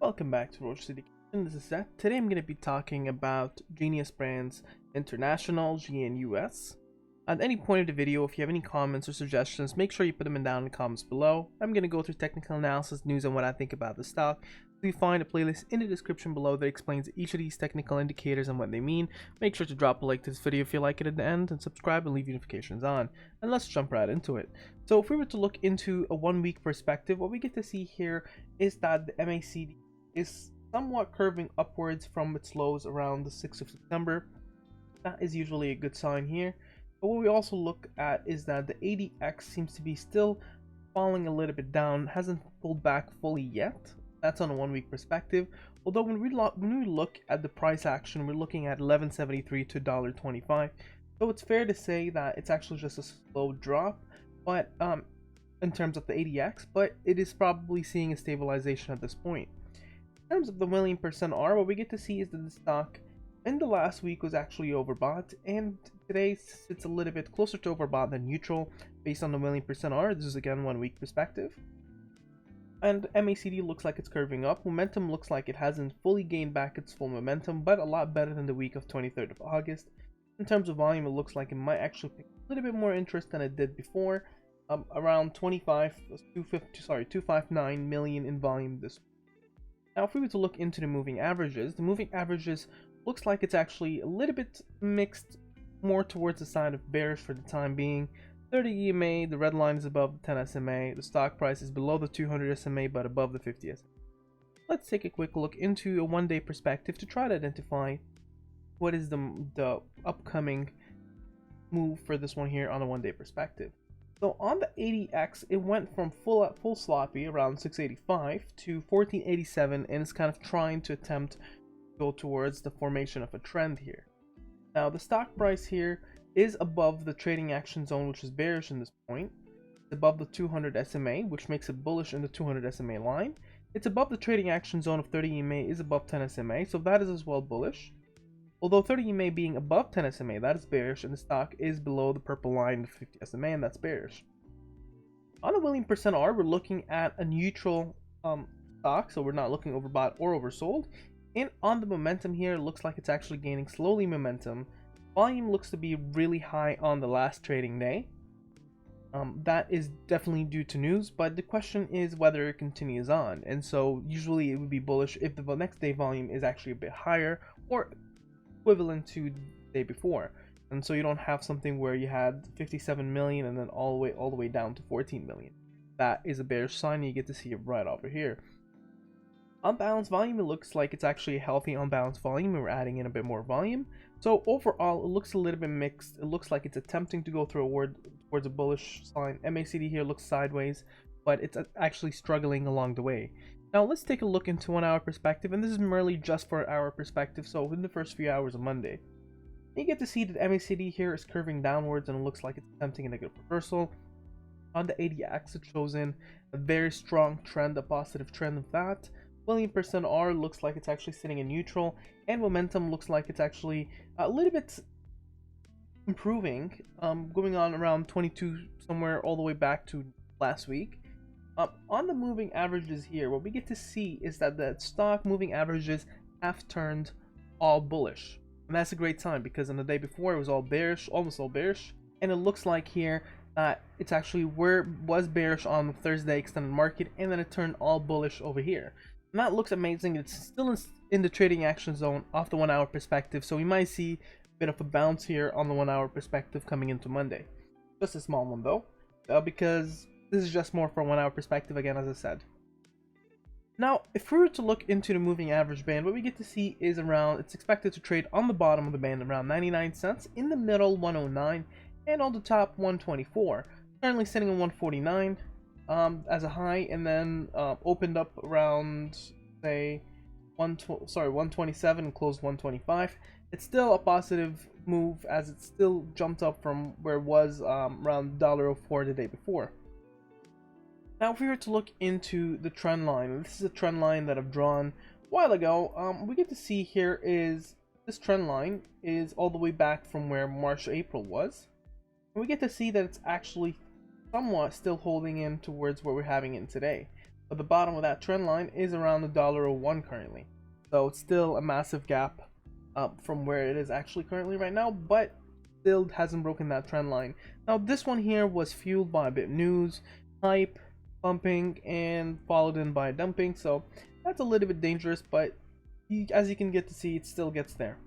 Welcome back to Roach City. This is Seth. Today I'm going to be talking about GNUS Brands International, GNUS. At any point of the video, if you have any comments or suggestions, make sure you put them down in the comments below. I'm going to go through technical analysis, news, and what I think about the stock. So you find a playlist in the description below that explains each of these technical indicators and what they mean. Make sure to drop a like to this video if you like it at the end, and subscribe and leave notifications on. And let's jump right into it. So if we were to look into a 1 week perspective, what we get to see here is that the MACD is somewhat curving upwards from its lows around the 6th of September. That is usually a good sign here. But what we also look at is that the ADX seems to be still falling a little bit down, hasn't pulled back fully yet. That's on a 1 week perspective. Although when we look at the price action, we're looking at $11.73 to $1.25. So it's fair to say that it's actually just a slow drop, but in terms of the ADX, but it is probably seeing a stabilization at this point. In terms of the million percent R, what we get to see is that the stock in the last week was actually overbought, and today sits a little bit closer to overbought than neutral based on the million percent R. This is again 1 week perspective. And MACD looks like it's curving up. Momentum looks like it hasn't fully gained back its full momentum, but a lot better than the week of 23rd of August. In terms of volume, it looks like it might actually pick a little bit more interest than it did before. Around 259 million in volume this week. Now, if we were to look into the moving averages looks like it's actually a little bit mixed, more towards the side of bearish for the time being. 30 EMA, the red line is above the 10 SMA, the stock price is below the 200 SMA but above the 50 SMA. Let's take a quick look into a 1 day perspective to try to identify what is the upcoming move for this one here on a 1 day perspective. So on the ADX, it went from full sloppy around 685 to 1487, and it's kind of trying to attempt to go towards the formation of a trend here. Now the stock price here is above the trading action zone, which is bearish in this point. It's above the 200 SMA, which makes it bullish in the 200 SMA line. It's above the trading action zone of 30 EMA, is above 10 SMA, so that is as well bullish. Although 30 EMA being above 10 SMA, that is bearish, and the stock is below the purple line of 50 SMA, and that's bearish. On a million percent R, we're looking at a neutral stock, so we're not looking overbought or oversold. And on the momentum here, it looks like it's actually gaining slowly momentum. Volume looks to be really high on the last trading day. That is definitely due to news, but the question is whether it continues on. And so usually it would be bullish if the next day volume is actually a bit higher or equivalent to the day before, and so you don't have something where you had 57 million and then all the way down to 14 million. That is a bearish sign, and you get to see it right over here. Unbalanced volume, it looks like it's actually a healthy unbalanced volume, and we're adding in a bit more volume. So overall, it looks a little bit mixed. It looks like it's attempting to go towards a bullish sign. MACD here looks sideways, but it's actually struggling along the way. Now let's take a look into 1 hour perspective, and this is merely just for our perspective, so in the first few hours of Monday. You get to see that MACD here is curving downwards, and it looks like it's attempting a negative reversal. On the ADX, it shows in a very strong trend, a positive trend of that. Million percent R looks like it's actually sitting in neutral, and momentum looks like it's actually a little bit improving, going on around 22 somewhere all the way back to last week. On the moving averages here, what we get to see is that the stock moving averages have turned all bullish, and that's a great sign, because on the day before it was all bearish, almost all bearish, and it looks like here that it's actually was bearish on the Thursday extended market, and then it turned all bullish over here, and that looks amazing. It's still in the trading action zone off the 1 hour perspective, so we might see a bit of a bounce here on the 1 hour perspective coming into Monday. Just a small one though, because this is just more from 1 hour perspective again, as I said. Now, if we were to look into the moving average band, what we get to see is it's expected to trade on the bottom of the band around 99 cents, in the middle 109, and on the top 124. Currently sitting on 149 as a high, and then opened up around, say, 127 and closed 125. It's still a positive move, as it still jumped up from where it was around $1.04 the day before. Now, if we were to look into the trend line, this is a trend line that I've drawn a while ago. We get to see here is this trend line is all the way back from where March-April was. And we get to see that it's actually somewhat still holding in towards where we're having it today. but the bottom of that trend line is around the $1.01 currently. So it's still a massive gap from where it is actually currently right now, but still hasn't broken that trend line. Now this one here was fueled by a bit of news, hype, pumping, and followed in by dumping, so that's a little bit dangerous, but as you can get to see, it still gets there.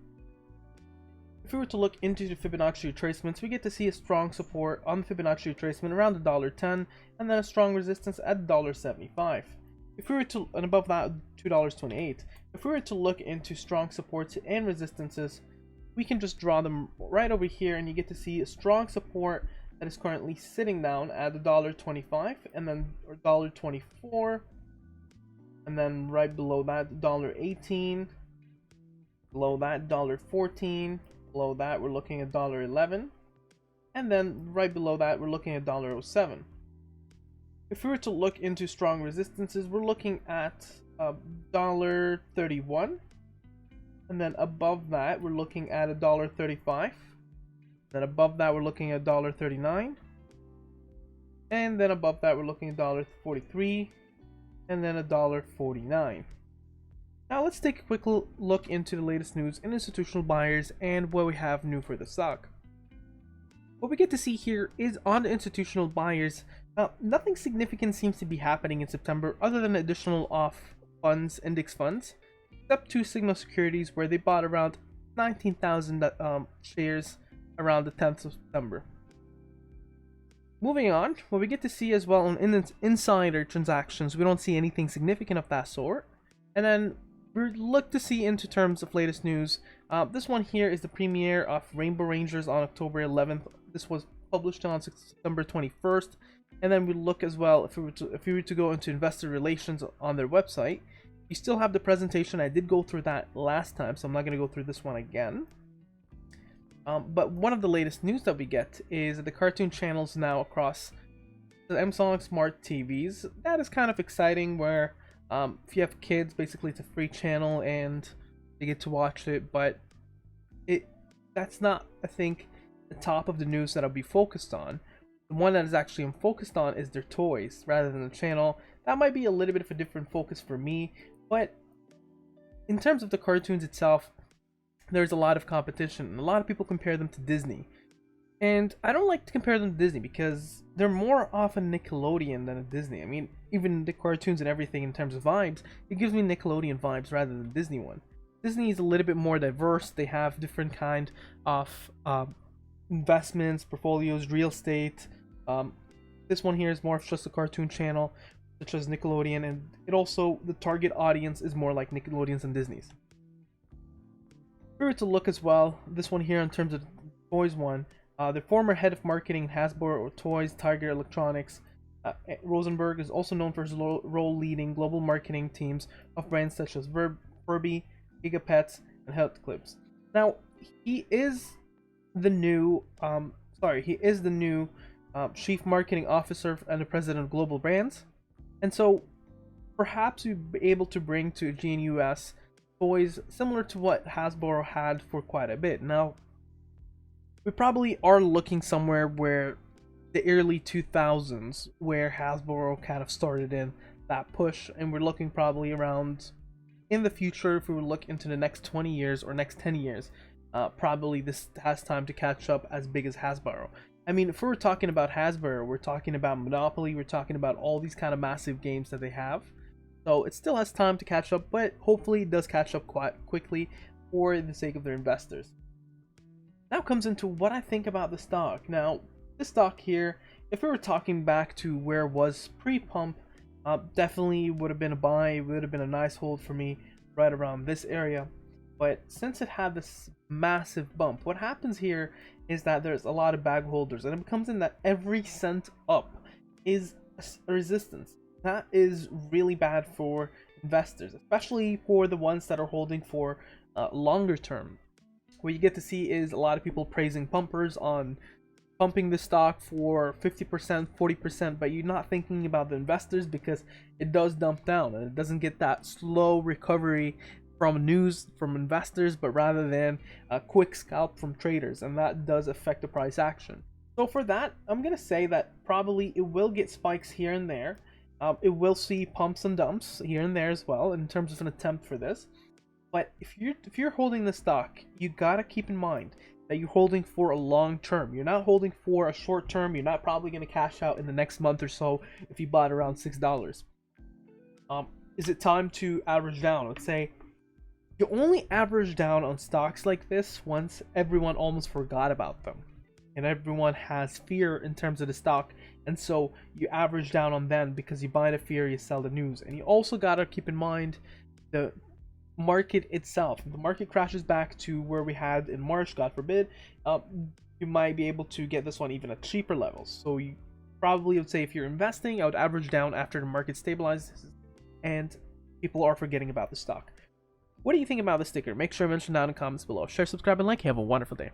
If we were to look into the Fibonacci retracements, we get to see a strong support on the Fibonacci retracement around the $1.10, and then a strong resistance at $1.75. If we were to, and above that, $2.28. If we were to look into strong supports and resistances, we can just draw them right over here, and you get to see a strong support that is currently sitting down at $1.25, and then $1.24, and then right below that, $1.18, below that, $1.14. Below that, we're looking at $1.11, and then right below that, we're looking at $1.07. If we were to look into strong resistances, we're looking at $1.31, and then above that, we're looking at $1.35. Then above that, we're looking at $1.39, and then above that, we're looking at $1.43, and then $1.49. Now let's take a quick look into the latest news in institutional buyers and what we have new for the stock. What we get to see here is on the institutional buyers, nothing significant seems to be happening in September other than additional off funds, index funds, except 2 Sigma Securities where they bought around 19,000 shares around the 10th of September. Moving on, what we get to see as well on insider transactions, we don't see anything significant of that sort. And then we look to see into terms of latest news. This one here is the premiere of Rainbow Rangers on October 11th. This was published on September 21st. And then we look as well, if we were to go into investor relations on their website, you still have the presentation. I did go through that last time, so I'm not going to go through this one again. But one of the latest news that we get is that the cartoon channels now across the Samsung Smart TVs. That is kind of exciting, where if you have kids, basically it's a free channel and they get to watch it, but that's not, I think, the top of the news that I'll be focused on. The one that is actually I'm focused on is their toys rather than the channel. That might be a little bit of a different focus for me, but in terms of the cartoons itself, there's a lot of competition, and a lot of people compare them to Disney. And I don't like to compare them to Disney because they're more often Nickelodeon than a Disney. I mean, even the cartoons and everything in terms of vibes, it gives me Nickelodeon vibes rather than Disney one. Disney is a little bit more diverse. They have different kind of investments, portfolios, real estate. This one here is more of just a cartoon channel, such as Nickelodeon, and it also, the target audience is more like Nickelodeon's and Disney's. If we were to look as well, this one here in terms of toys one, the former head of marketing in Hasbro Toys, Tiger Electronics, Rosenberg, is also known for his role leading global marketing teams of brands such as Furby, Gigapets, and Health Clips. Now, he is the new, chief marketing officer and the president of global brands, and so perhaps you'd be able to bring to GNUS toys similar to what Hasbro had for quite a bit. Now, we probably are looking somewhere where the early 2000s, where Hasbro kind of started in that push, and we're looking probably around in the future, if we would look into the next 20 years or next 10 years, probably this has time to catch up as big as Hasbro. I mean, if we're talking about Hasbro, we're talking about Monopoly, we're talking about all these kind of massive games that they have. So it still has time to catch up, but hopefully it does catch up quite quickly for the sake of their investors. Now comes into what I think about the stock. Now, this stock here, if we were talking back to where it was pre-pump, definitely would have been a buy. It would have been a nice hold for me right around this area. But since it had this massive bump, what happens here is that there's a lot of bag holders, and it comes in that every cent up is a resistance. That is really bad for investors, especially for the ones that are holding for longer term. What you get to see is a lot of people praising pumpers on pumping the stock for 50%, 40%, but you're not thinking about the investors, because it does dump down and it doesn't get that slow recovery from news from investors, but rather than a quick scalp from traders, and that does affect the price action. So for that, I'm gonna say that probably it will get spikes here and there, It will see pumps and dumps here and there as well in terms of an attempt for this. But if you're holding the stock, you gotta keep in mind that you're holding for a long term. You're not holding for a short term. You're not probably gonna cash out in the next month or so if you bought around $6. Is it time to average down? Let's say you only average down on stocks like this once everyone almost forgot about them and everyone has fear in terms of the stock, and so you average down on them because you buy the fear, you sell the news. And you also gotta keep in mind the market itself. If the market crashes back to where we had in March, God forbid, you might be able to get this one even at cheaper levels. So you probably would say if you're investing, I would average down after the market stabilizes and people are forgetting about the stock. What do you think about the sticker? Make sure to mention down in the comments below. Share, subscribe, and like. Have a wonderful day.